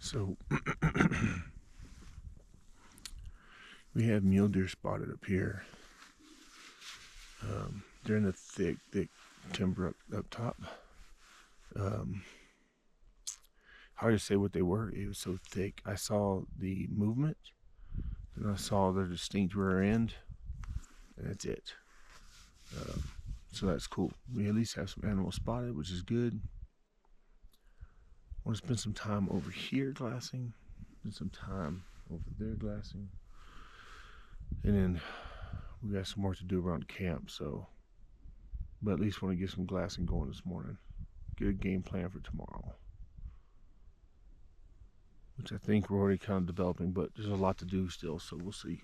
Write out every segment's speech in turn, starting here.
So we have mule deer spotted up here. They're in the thick timber up top. Hard to say what they were. It was so thick. I saw the movement, and I saw their distinct rear end, and that's it. So that's cool. We at least have some animals spotted, which is good. I want to spend some time over here glassing, spend some time over there glassing, and then we got some work to do around camp. So, but at least want to get some glassing going this morning. Get a game plan for tomorrow, which I think we're already kind of developing, but there's a lot to do still, so we'll see.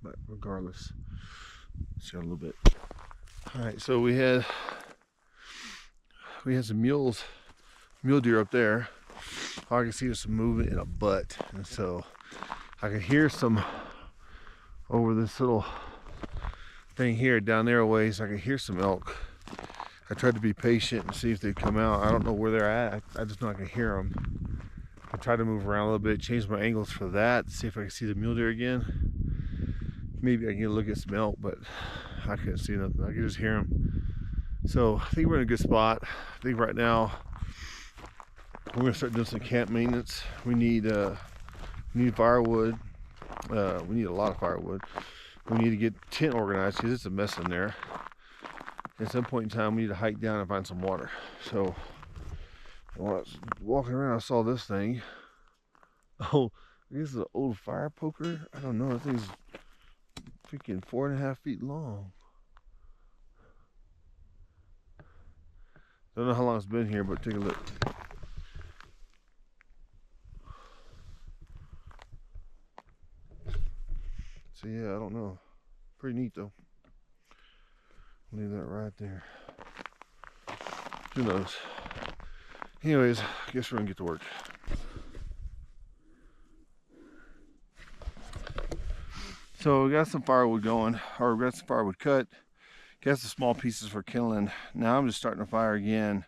But regardless, see a little bit. All right, so we had some mule deer up there. I can see there's some movement in a butt, and so I can hear some over this little thing here down there a ways. I can hear some elk. I tried to be patient and see if they'd come out. I don't know where they're at. I just know I can hear them. I tried to move around a little bit, change my angles for that, see if I can see the mule deer again. Maybe I can get a look at some elk, but I couldn't see nothing. I could just hear them. So I think we're in a good spot. I think right now we're gonna start doing some camp maintenance. We need firewood. We need a lot of firewood. We need to get tent organized because it's a mess in there. At some point in time, we need to hike down and find some water. So when I was walking around, I saw this thing. Oh, I guess it's an old fire poker. I don't know. That thing's freaking 4.5 feet long. Don't know how long it's been here, but take a look. So yeah, I don't know. Pretty neat though. Leave that right there. Who knows? Anyways, I guess we're gonna get to work. So we got some firewood going, or we got some firewood cut. Got some small pieces for kindling. Now I'm just starting a fire again.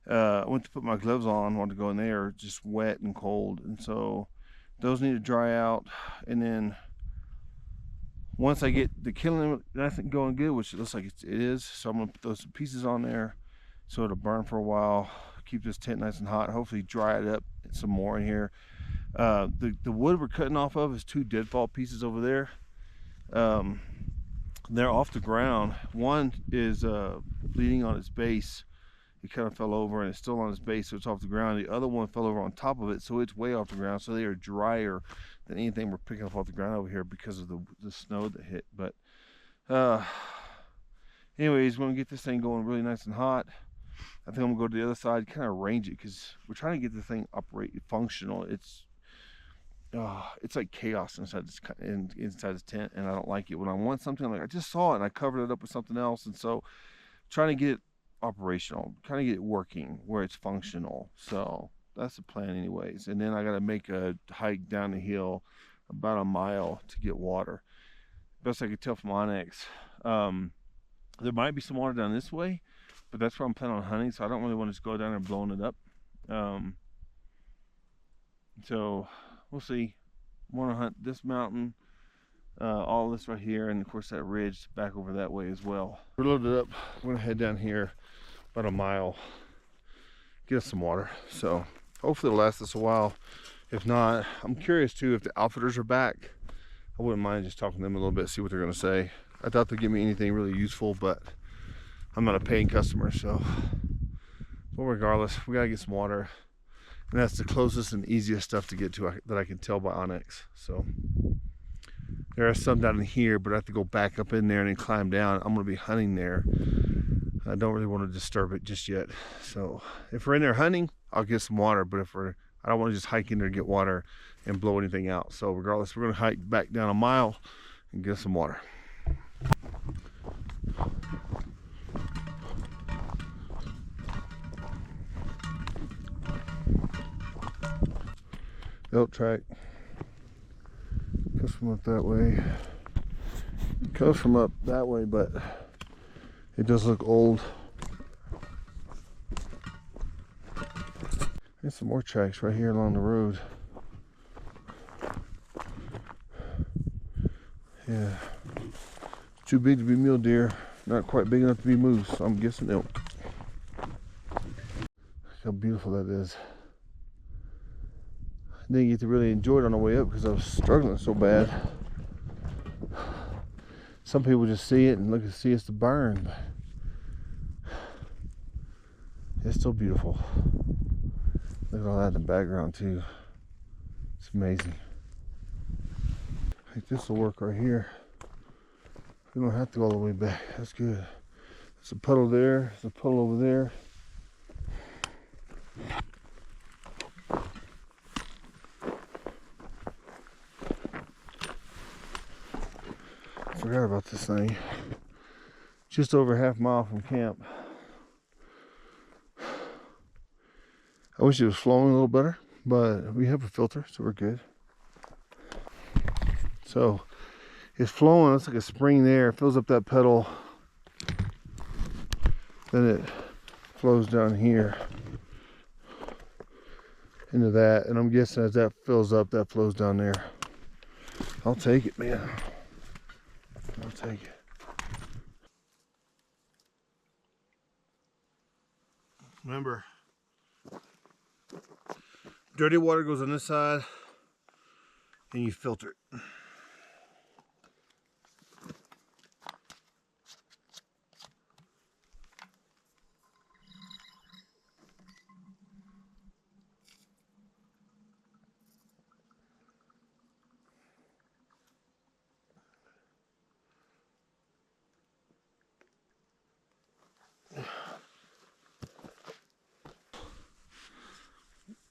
I went to put my gloves on, wanted to go in there, just wet and cold, and so those need to dry out. And then once I get the kindling nice and going good, which it looks like it is, so I'm gonna throw some pieces on there so it'll burn for a while, keep this tent nice and hot, hopefully dry it up some more in here. The wood we're cutting off of is 2 deadfall pieces over there. They're off the ground. One is bleeding on its base. It kind of fell over and it's still on its base, so it's off the ground. The other one fell over on top of it, so it's way off the ground, so they are drier than anything we're picking up off the ground over here because of the snow that hit. But anyways, we're gonna get this thing going really nice and hot. I think I'm gonna go to the other side, kind of arrange it, because we're trying to get the thing functional. It's like chaos inside this tent, and I don't like it. When I want something, like I just saw it and I covered it up with something else, and so trying to get it operational, trying to get it working where it's functional. So that's the plan anyways. And then I got to make a hike down the hill about 1 mile to get water. Best I could tell from onX, there might be some water down this way, but that's where I'm planning on hunting, so I don't really want to just go down there blowing it up. So we'll see. I want to hunt this mountain, all this right here, and of course that ridge back over that way as well. We're loaded up. We're gonna head down here about 1 mile, get us some water. So hopefully it'll last us a while. If not, I'm curious too if the outfitters are back. I wouldn't mind just talking to them a little bit, see what they're gonna say. I doubt they'll give me anything really useful, but I'm not a paying customer, so. But regardless, we gotta get some water. And that's the closest and easiest stuff to get to that I can tell by onX. So there are some down in here, but I have to go back up in there and then climb down. I'm gonna be hunting there. I don't really want to disturb it just yet. So if we're in there hunting, I'll get some water, but I don't want to just hike in there to get water and blow anything out. So regardless, we're gonna hike back down 1 mile and get some water. Elk track goes from up that way. It goes from up that way, but it does look old. There's some more tracks right here along the road. Yeah. Too big to be mule deer. Not quite big enough to be moose. So I'm guessing elk. Look how beautiful that is. I didn't get to really enjoy it on the way up because I was struggling so bad. Some people just see it and look and see it's the burn. It's so beautiful. Look at all that in the background too. It's amazing. I think this will work right here. We don't have to go all the way back. That's good. There's a puddle there. There's a puddle over there. Forgot about this thing. Just over half mile from camp. I wish it was flowing a little better, but we have a filter, so we're good. So it's flowing. It's like a spring there. It fills up that pedal. Then it flows down here into that, and I'm guessing as that fills up, that flows down there. I'll take it, man. I'll take it. Remember, dirty water goes on this side and you filter it.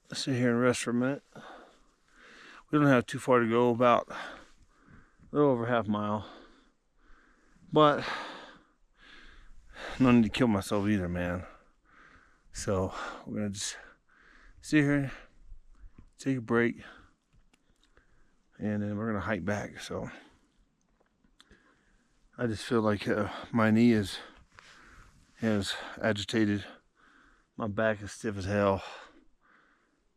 Let's sit here and rest for a minute. We don't have too far to go, about a little over half mile. But no need to kill myself either, man. So we're gonna just sit here, take a break, and then we're gonna hike back. So I just feel like my knee is agitated. My back is stiff as hell.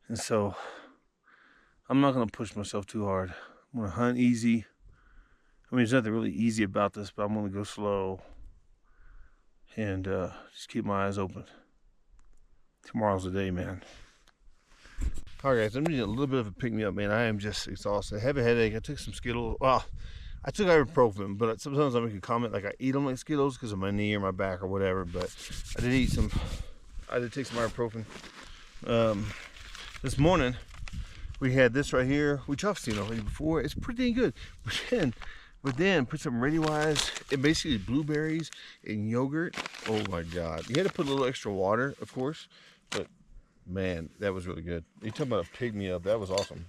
And so I'm not going to push myself too hard. I'm going to hunt easy. I mean, there's nothing really easy about this, but I'm going to go slow and just keep my eyes open. Tomorrow's the day, man. All right, guys, I'm needing a little bit of a pick-me-up, man. I am just exhausted. I have a headache. I took some Skittles. Well, I took ibuprofen, but sometimes I make a comment like I eat them like Skittles because of my knee or my back or whatever. But I did take some ibuprofen. This morning, we had this right here, which I've seen already before. It's pretty dang good. But then put some Ready-Wise, and basically blueberries and yogurt. Oh my God. You had to put a little extra water, of course, but man, that was really good. You talking about a pick-me-up, that was awesome.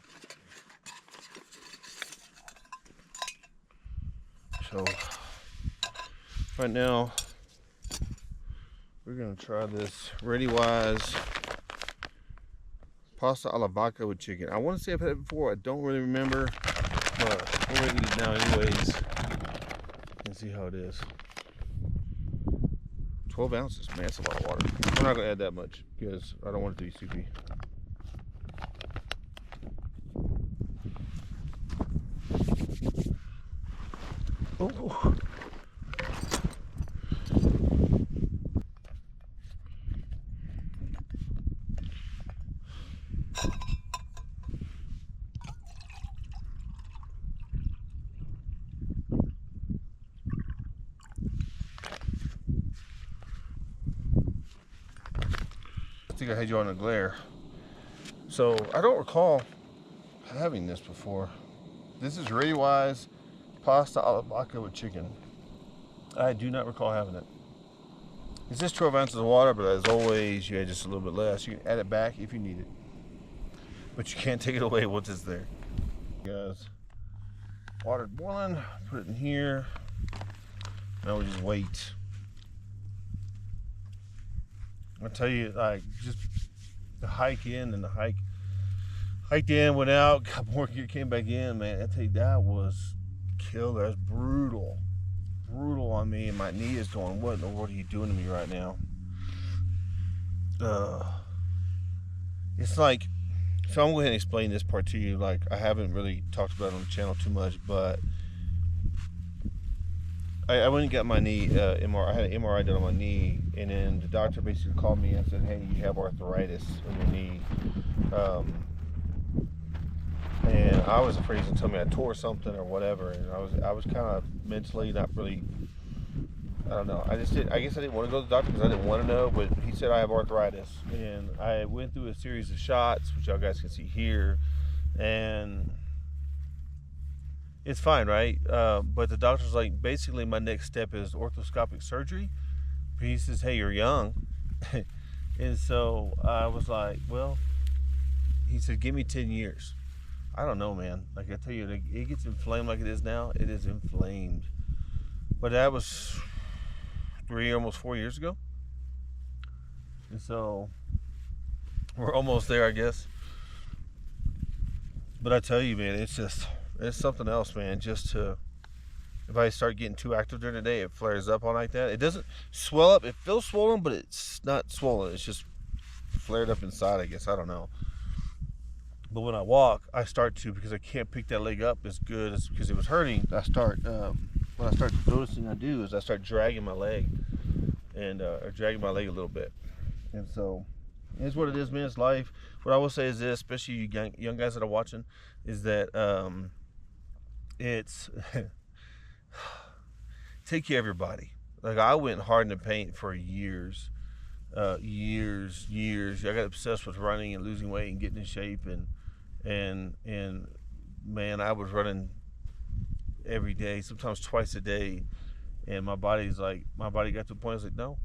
So, right now, we're gonna try this Ready-Wise pasta alla vodka with chicken. I want to say I've had it before. I don't really remember, but we're gonna eat it now anyways and see how it is. 12 ounces, man, that's a lot of water. I'm not gonna add that much because I don't want it to be soupy. Oh. I think I had you on a glare. So I don't recall having this before. This is Ready-Wise pasta alla vodka with chicken. I do not recall having it. It's just 12 ounces of water, but as always, you add just a little bit less. You can add it back if you need it, but you can't take it away once it's there. Guys, water boiling. Put it in here. Now we just wait. I tell you, like, just the hike in and the hiked in, went out, got more gear, came back in, man. I tell you, that was killer. That was brutal on me, and my knee is going, what in the world are you doing to me right now? it's like, so I'm going to explain this part to you. Like, I haven't really talked about it on the channel too much, but I went and got my knee MRI. I had an MRI done on my knee, and then the doctor basically called me and said, "Hey, you have arthritis in your knee." And I was afraid he was gonna tell me I tore something or whatever, and I was kind of mentally not really. I don't know. I guess I didn't want to go to the doctor because I didn't want to know, but he said I have arthritis, and I went through a series of shots, which y'all guys can see here, and it's fine, right? But the doctor's like, basically my next step is orthoscopic surgery. He says, "Hey, you're young." And so I was like, well, he said, "Give me 10 years. I don't know, man. Like I tell you, it gets inflamed like it is now. It is inflamed. But that was 3, almost 4 years ago. And so we're almost there, I guess. But I tell you, man, it's something else, man. If I start getting too active during the day, it flares up all like that. It doesn't swell up. It feels swollen, but it's not swollen. It's just flared up inside, I guess. I don't know. But when I walk, I start to, because I can't pick that leg up as good as, because it was hurting. What I start noticing I do is I start dragging my leg, and or dragging my leg a little bit. And so it's what it is, man. It's life. What I will say is this, especially you young guys that are watching, is that it's take care of your body. Like, I went hard in the paint for years. I got obsessed with running and losing weight and getting in shape, and man, I was running every day, sometimes twice a day, and my body got to the point I was like, no.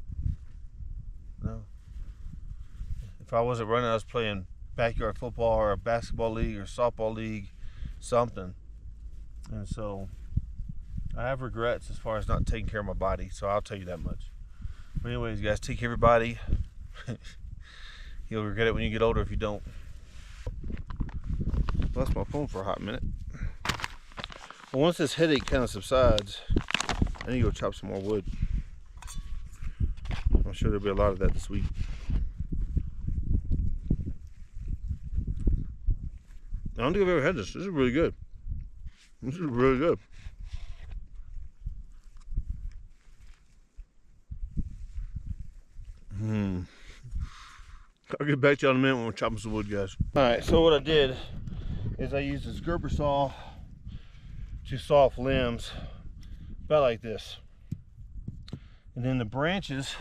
If I wasn't running, I was playing backyard football or a basketball league or softball league, something. And so I have regrets as far as not taking care of my body, so I'll tell you that much. But anyways, guys, take care of your body. You'll regret it when you get older if you don't. Lost my phone for a hot minute. Well, once this headache kind of subsides, I need to go chop some more wood. I'm sure there'll be a lot of that this week. I don't think I've ever had this. This is really good. This is really good. I'll get back to you in a minute when we're chopping some wood, guys. Alright, so what I did is I used this Gerber saw to saw off limbs about like this. And then the branches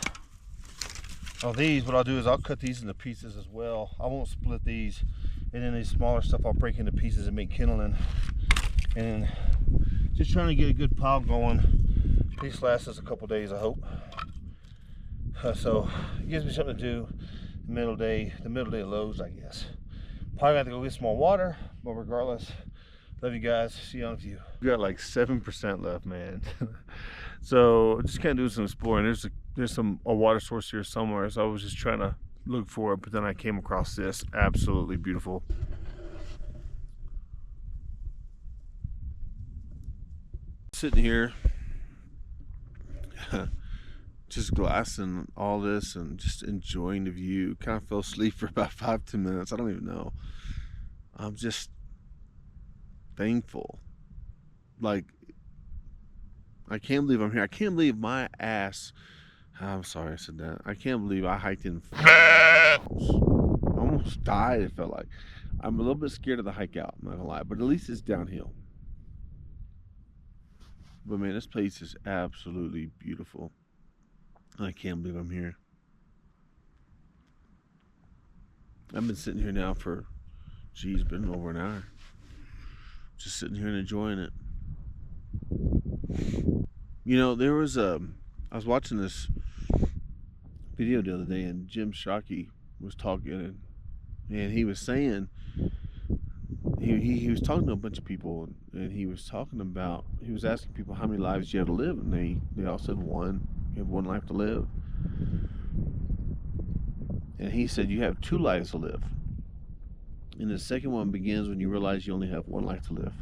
of these, what I'll do is I'll cut these into pieces as well. I won't split these. And then these smaller stuff I'll break into pieces and make kindling. And just trying to get a good pile going. These last us a couple days, I hope. So it gives me something to do the middle day of Lowe's, I guess. Probably got to go get some more water, but regardless, love you guys. See you on view. We got like 7% left, man. So just kind of doing some exploring. There's a water source here somewhere, so I was just trying to look for it, but then I came across this. Absolutely beautiful. Sitting here just glassing all this and just enjoying the view. Kind of fell asleep for about 5-10 minutes. I don't even know. I'm just thankful. Like, I can't believe I'm here. I can't believe my ass. I'm sorry I said that. I can't believe I hiked in. I almost died, it felt like. I'm a little bit scared of the hike out, I'm not gonna lie, but at least it's downhill. But man, this place is absolutely beautiful. I can't believe I'm here. I've been sitting here now for, geez, been over an hour. Just sitting here and enjoying it. You know, I was watching this video the other day, and Jim Shockey was talking, and he was saying, he was talking to a bunch of people, and he was asking people how many lives you have to live, and they all said one. You have one life to live. And he said you have 2 lives to live. And the second one begins when you realize you only have one life to live.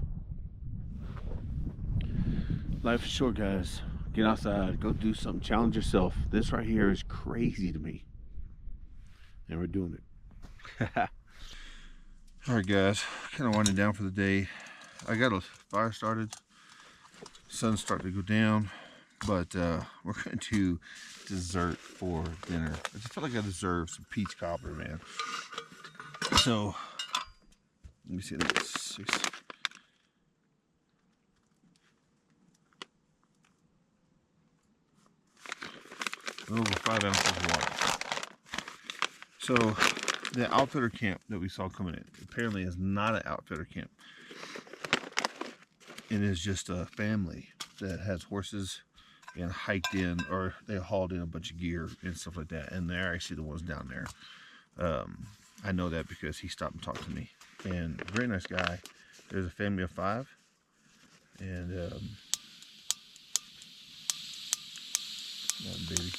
Life is short, guys. Get outside, go do something, challenge yourself. This right here is crazy to me. And we're doing it. Alright guys, kind of winding down for the day. I got a fire started. Sun's starting to go down, but we're going to dessert for dinner. I just feel like I deserve some peach cobbler, man. So let me see, that's 6. Over 5 ounces of water. So the outfitter camp that we saw coming in apparently is not an outfitter camp. It is just a family that has horses and hiked in, or they hauled in a bunch of gear and stuff like that, and they're actually the ones down there. I know that because he stopped and talked to me, and very nice guy. There's a family of 5, and baby.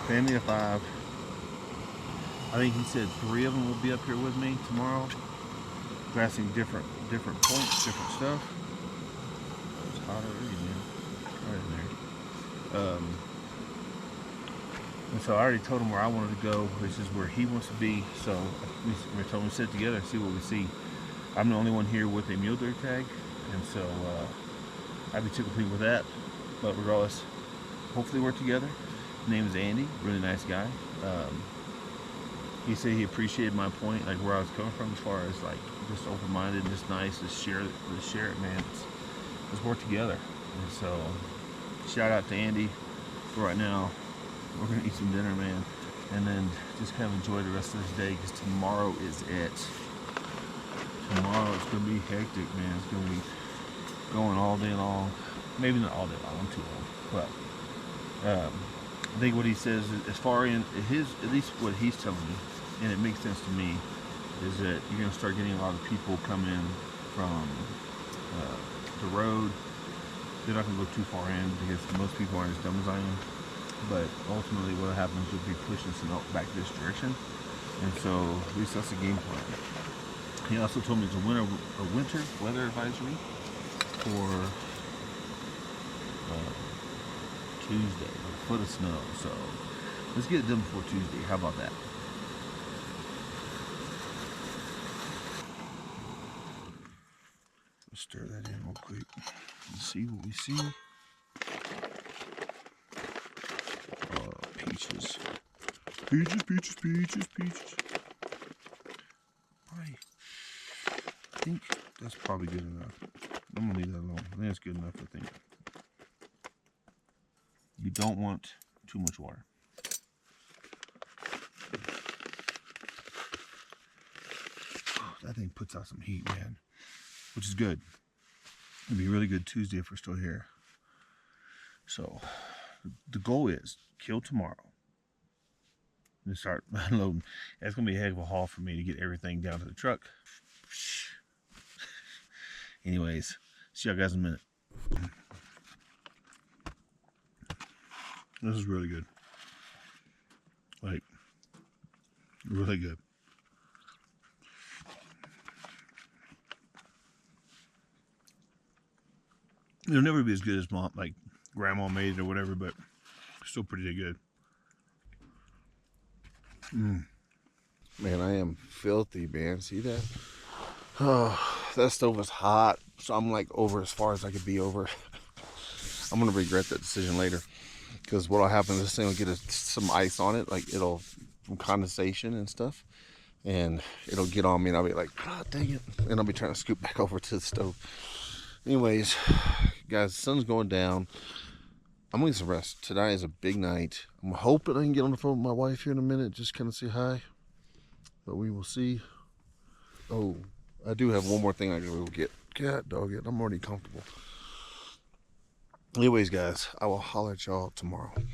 Family of 5. I think he said 3 of them will be up here with me tomorrow, grassing different points, different stuff. It's hot already, man. Right in there. And so I already told him where I wanted to go, which is where he wants to be. So we told him to sit together and see what we see. I'm the only one here with a mule deer tag, and so I'd be too complete with that. But regardless, hopefully we're together. His name is Andy, really nice guy. He said he appreciated my point, like where I was coming from, as far as like just open-minded, and just nice to share it, man. Let's work together. And so, shout out to Andy. For right now, we're gonna eat some dinner, man, and then just kind of enjoy the rest of this day, because tomorrow is it. Tomorrow it's gonna be hectic, man. It's gonna be going all day long. Maybe not all day long. I'm too long, but I think what he says, as far in his, at least what he's telling me, and it makes sense to me, is that you're going to start getting a lot of people coming from the road. They're not going to go too far in, because most people aren't as dumb as I am. But ultimately what happens, you'll be pushing some out back this direction. And so at least that's the game plan. He also told me it's a winter weather advisory for Tuesday, a foot of snow. So let's get it done before Tuesday. How about that? Let's stir that in real quick and see what we see. Peaches. Peaches, peaches, peaches, peaches. I think that's probably good enough. I'm gonna leave that alone. I think that's good enough, I think. You don't want too much water. Oh, that thing puts out some heat, man, which is good. It'll be a really good Tuesday if we're still here. So the goal is kill tomorrow and start unloading. It's gonna be a heck of a haul for me to get everything down to the truck. Anyways, see y'all guys in a minute. This is really good. Like, really good. It'll never be as good as mom, like grandma made it or whatever, but still pretty good. Man, I am filthy, man. See that? Oh, that stove is hot, so I'm like over as far as I could be over. I'm gonna regret that decision later, because what'll happen is this thing will get some ice on it, like it'll, from condensation and stuff, and it'll get on me, and I'll be like, God dang it, and I'll be trying to scoot back over to the stove. Anyways, guys, the sun's going down. I'm gonna get some rest. Tonight is a big night. I'm hoping I can get on the phone with my wife here in a minute, just kind of say hi, but we will see. Oh, I do have one more thing I gotta go get. God dog it, I'm already comfortable. Anyways, guys, I will holler at y'all tomorrow.